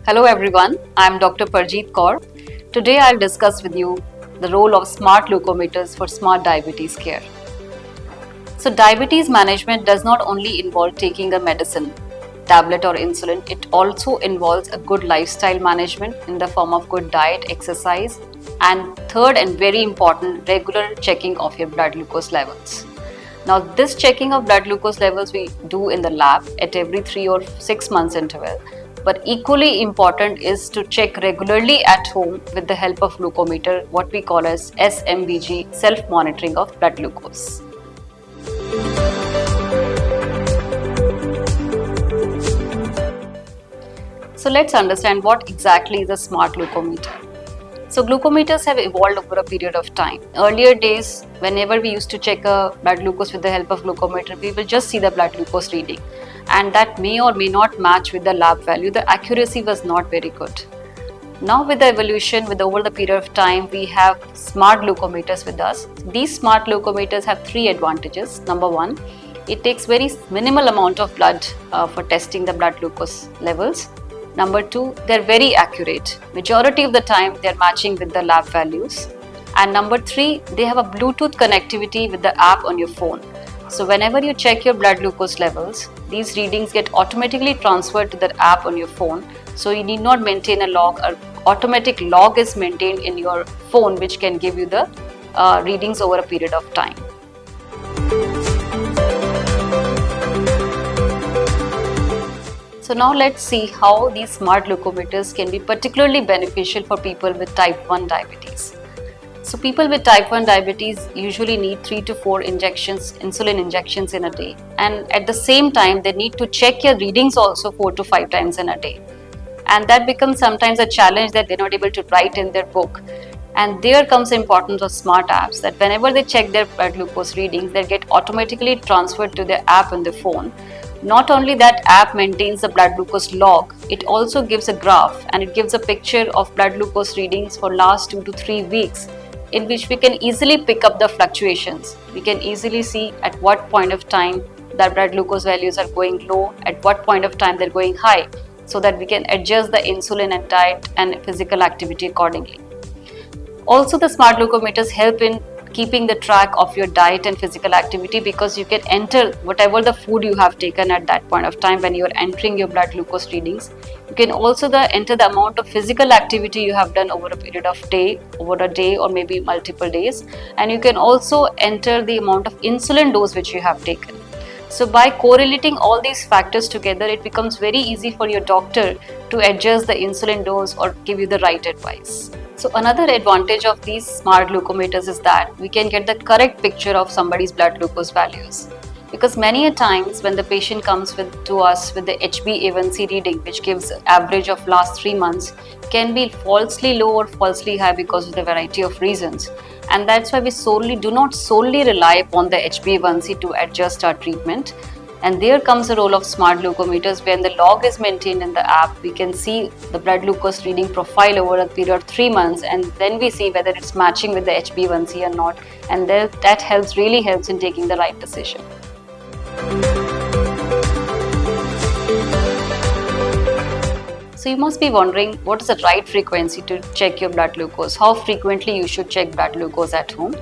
Hello everyone, I am Dr. Parjeet Kaur. Today I'll discuss with you the role of smart glucometers for smart diabetes care. So diabetes management does not only involve taking a medicine, tablet or insulin, it also involves a good lifestyle management in the form of good diet, exercise, and third and very important, regular checking of your blood glucose levels. Now this checking of blood glucose levels we do in the lab at every 3 or 6 months interval. But equally important is to check regularly at home with the help of glucometer, what we call as SMBG, self-monitoring of blood glucose. So let's understand what exactly is a smart glucometer. So glucometers have evolved over a period of time. Earlier days, whenever we used to check a blood glucose with the help of glucometer, we will just see the blood glucose reading. And that may or may not match with the lab value. The accuracy was not very good. Now with the evolution, over the period of time, we have smart glucometers with us. These smart glucometers have three advantages. Number one, it takes very minimal amount of blood for testing the blood glucose levels. Number two, they're very accurate. Majority of the time, they're matching with the lab values. And number three, they have a Bluetooth connectivity with the app on your phone. So whenever you check your blood glucose levels, these readings get automatically transferred to the app on your phone. So you need not maintain a log. An automatic log is maintained in your phone, which can give you the readings over a period of time. So now let's see how these smart glucometers can be particularly beneficial for people with type 1 diabetes. So people with type 1 diabetes usually need 3 to 4 injections, insulin injections in a day. And at the same time, they need to check your readings also 4 to 5 times in a day. And that becomes sometimes a challenge that they're not able to write in their book. And there comes the importance of smart apps that whenever they check their blood glucose readings, they get automatically transferred to their app on the phone. Not only that app maintains the blood glucose log, it also gives a graph and it gives a picture of blood glucose readings for last 2 to 3 weeks, in which we can easily pick up the fluctuations. We can easily see at what point of time the blood glucose values are going low, at what point of time they're going high, so that we can adjust the insulin and diet and physical activity accordingly. Also, the smart glucometers help in keeping the track of your diet and physical activity, because you can enter whatever the food you have taken at that point of time when you are entering your blood glucose readings. You can also enter the amount of physical activity you have done over a period of over a day or maybe multiple days, and you can also enter the amount of insulin dose which you have taken. So by correlating all these factors together, it becomes very easy for your doctor to adjust the insulin dose or give you the right advice. So another advantage of these smart glucometers is that we can get the correct picture of somebody's blood glucose values. Because many a times when the patient comes to us with the HbA1c reading, which gives average of last 3 months, can be falsely low or falsely high because of the variety of reasons. And that's why we do not solely rely upon the HbA1c to adjust our treatment. And there comes the role of smart glucometers. When the log is maintained in the app, we can see the blood glucose reading profile over a period of 3 months, and then we see whether it's matching with the HbA1c or not. And that really helps in taking the right decision. So you must be wondering, what is the right frequency to check your blood glucose? How frequently you should check blood glucose at home?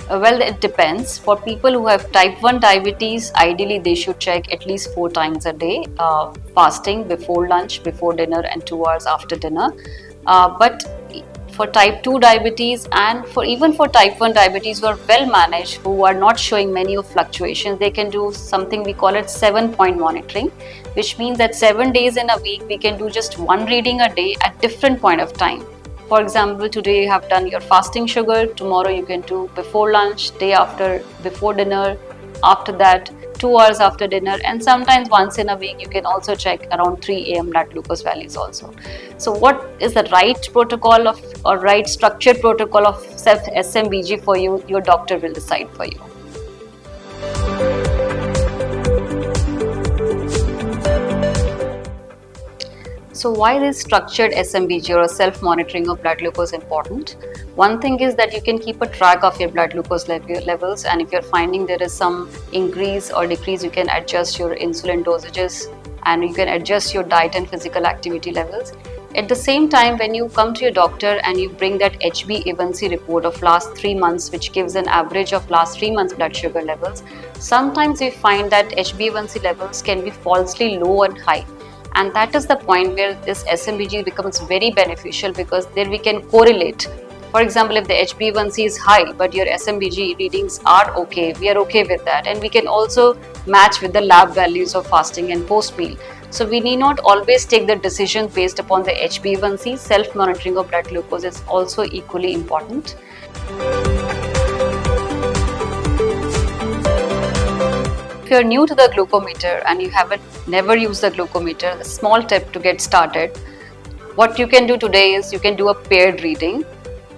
Well, it depends. For people who have type 1 diabetes, ideally they should check at least 4 times a day, fasting, before lunch, before dinner, and 2 hours after dinner. But for type 2 diabetes and even for type 1 diabetes who are well managed, who are not showing many of fluctuations, they can do something we call it 7-point monitoring, which means that 7 days in a week we can do just one reading a day at different point of time. For example, today you have done your fasting sugar, tomorrow you can do before lunch, day after before dinner, after that 2 hours after dinner, and sometimes once in a week you can also check around 3 a.m. blood glucose values also. So what is the right protocol or right structured protocol of SMBG for you? Your doctor will decide for you. So why is structured SMBG or self-monitoring of blood glucose important? One thing is that you can keep a track of your blood glucose levels, and if you're finding there is some increase or decrease, you can adjust your insulin dosages and you can adjust your diet and physical activity levels. At the same time, when you come to your doctor and you bring that HbA1c report of last 3 months, which gives an average of last 3 months blood sugar levels, sometimes we find that HbA1c levels can be falsely low and high. And that is the point where this SMBG becomes very beneficial, because there we can correlate. For example, if the HbA1c is high but your SMBG readings are okay, we are okay with that, and we can also match with the lab values of fasting and post meal. So we need not always take the decision based upon the HbA1c. Self-monitoring of blood glucose is also equally important. If you are new to the glucometer and you haven't never used the glucometer, a small tip to get started. What you can do today is you can do a paired reading.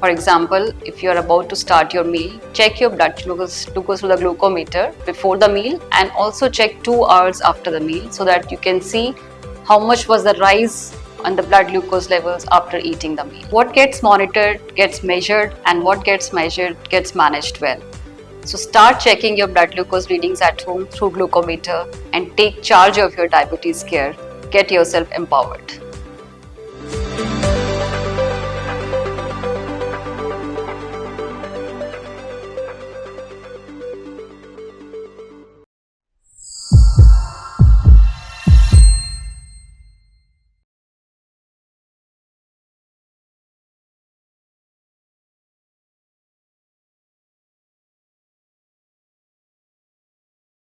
For example, if you are about to start your meal, check your blood glucose with the glucometer before the meal, and also check 2 hours after the meal, so that you can see how much was the rise on the blood glucose levels after eating the meal. What gets monitored gets measured, and what gets measured gets managed well. So start checking your blood glucose readings at home through glucometer and take charge of your diabetes care. Get yourself empowered.